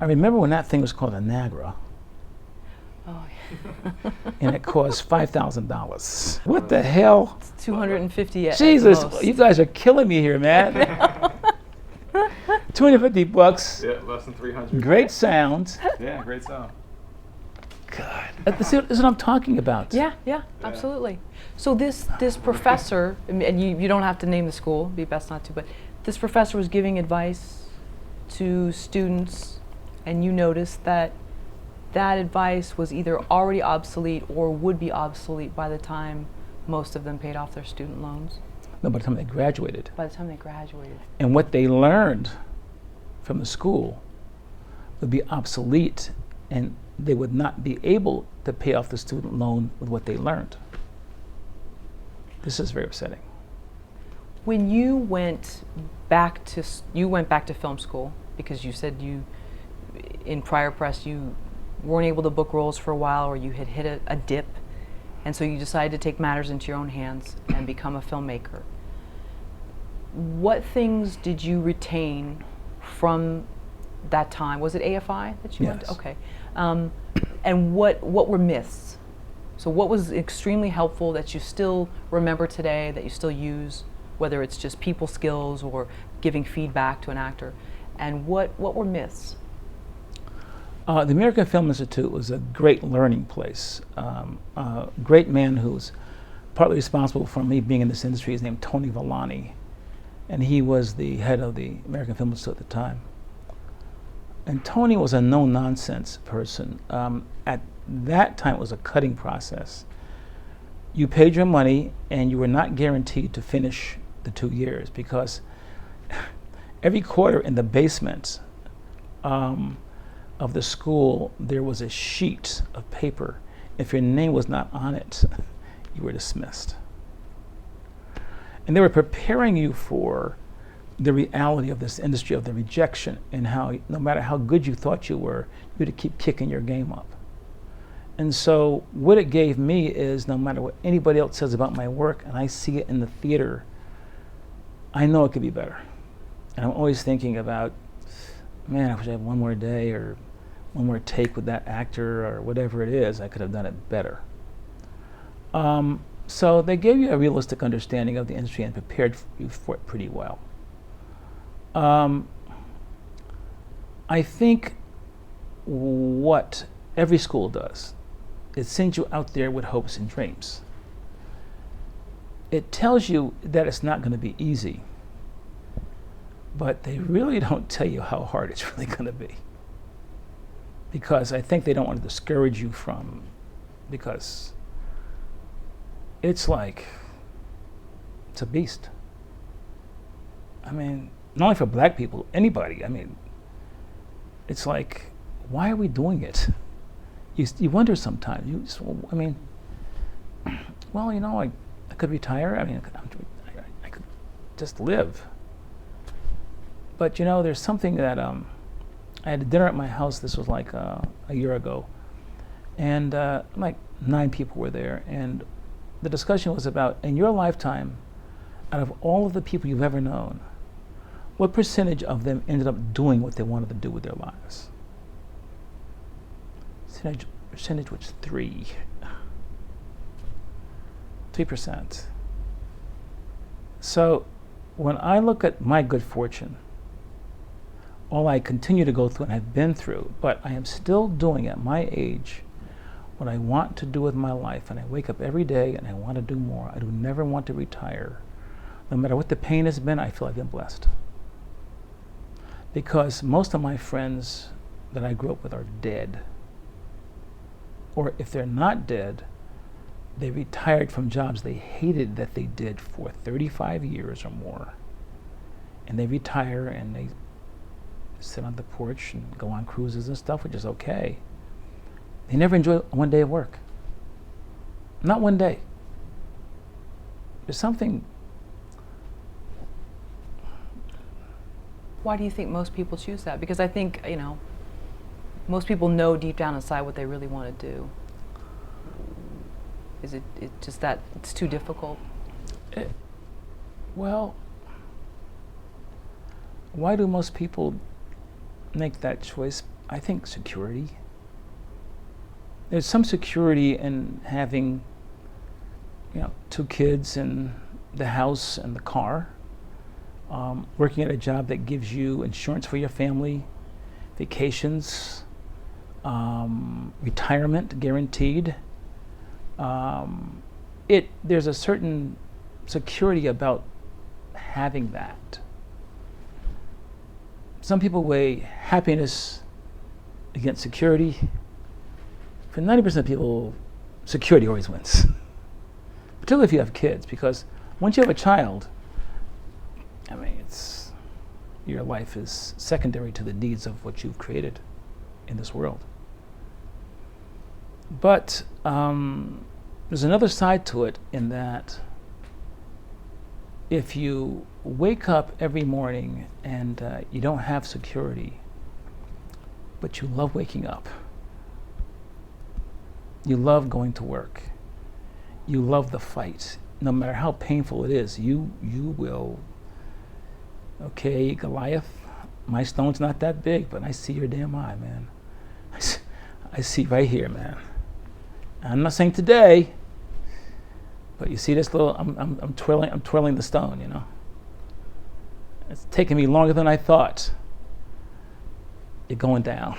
I remember when that thing was called a Nagra, Oh, and it cost $5,000. What the hell? it's 250 at Jesus, most. you guys are killing me here, man. 250 bucks. Yeah, less than 300. Great sound. Yeah, great sound. God, this is what I'm talking about. Yeah, absolutely. So this professor, and you don't have to name the school, it'd be best not to, but this professor was giving advice to students, and you noticed that advice was either already obsolete or would be obsolete by the time most of them paid off their student loans. No, by the time they graduated. By the time they graduated. And what they learned from the school would be obsolete, and they would not be able to pay off the student loan with what they learned. This is very upsetting. When you went back to film school, because you said in prior press you weren't able to book roles for a while, or you had hit a dip, and so you decided to take matters into your own hands and become a filmmaker. What things did you retain from that time? Was it AFI that you went to? Yes. Okay. And what were myths? So what was extremely helpful that you still remember today, that you still use, whether it's just people skills or giving feedback to an actor? And what were myths? The American Film Institute was a great learning place. A great man who's partly responsible for me being in this industry is named Tony Villani, and he was the head of the American Film Institute at the time. And Tony was a no-nonsense person. At that time, it was a cutting process. You paid your money, and you were not guaranteed to finish the 2 years, because every quarter in the basement of the school, there was a sheet of paper. If your name was not on it, you were dismissed. And they were preparing you for the reality of this industry, of the rejection, and how no matter how good you thought you were, you had to keep kicking your game up. And so what it gave me is, no matter what anybody else says about my work, and I see it in the theater, I know it could be better. And I'm always thinking about, man, I wish I had one more day or one more take with that actor or whatever it is. I could have done it better. So they gave you a realistic understanding of the industry and prepared you for it pretty well. I think what every school does, it sends you out there with hopes and dreams. It tells you that it's not going to be easy, but they really don't tell you how hard it's really going to be. Because I think they don't want to discourage you because it's like, it's a beast. I mean, not only for black people, anybody. I mean, it's like, why are we doing it? You wonder sometimes. You just, I mean, well, you know, I could retire. I mean, I could just live. But you know, there's something that I had a dinner at my house. This was like a year ago, and like 9 people were there, and the discussion was about, in your lifetime, out of all of the people you've ever known, what percentage of them ended up doing what they wanted to do with their lives? Percentage was 3%. So when I look at my good fortune, all I continue to go through and have been through, but I am still doing at my age what I want to do with my life, and I wake up every day and I want to do more. I do never want to retire. No matter what the pain has been, I feel I've been blessed. Because most of my friends that I grew up with are dead. Or if they're not dead, they retired from jobs they hated that they did for 35 years or more. And they retire and they sit on the porch and go on cruises and stuff, which is okay. They never enjoy one day of work. Not one day. There's something. Why do you think most people choose that? Because I think, you know, most people know deep down inside what they really want to do. Is it just that it's too difficult? Well, why do most people make that choice? I think security. There's some security in having, 2 kids and the house and the car, working at a job that gives you insurance for your family, vacations, retirement guaranteed. There's a certain security about having that. Some people weigh happiness against security. For 90% of people, security always wins. Particularly if you have kids, because once you have a child, your life is secondary to the needs of what you've created in this world. But there's another side to it, in that if you wake up every morning and you don't have security, but you love waking up, you love going to work, you love the fight, no matter how painful it is, you will, okay, Goliath, my stone's not that big, but I see your damn eye, man. I see right here, man. I'm not saying today, but you see this little, I'm twirling the stone, It's taking me longer than I thought. You're going down.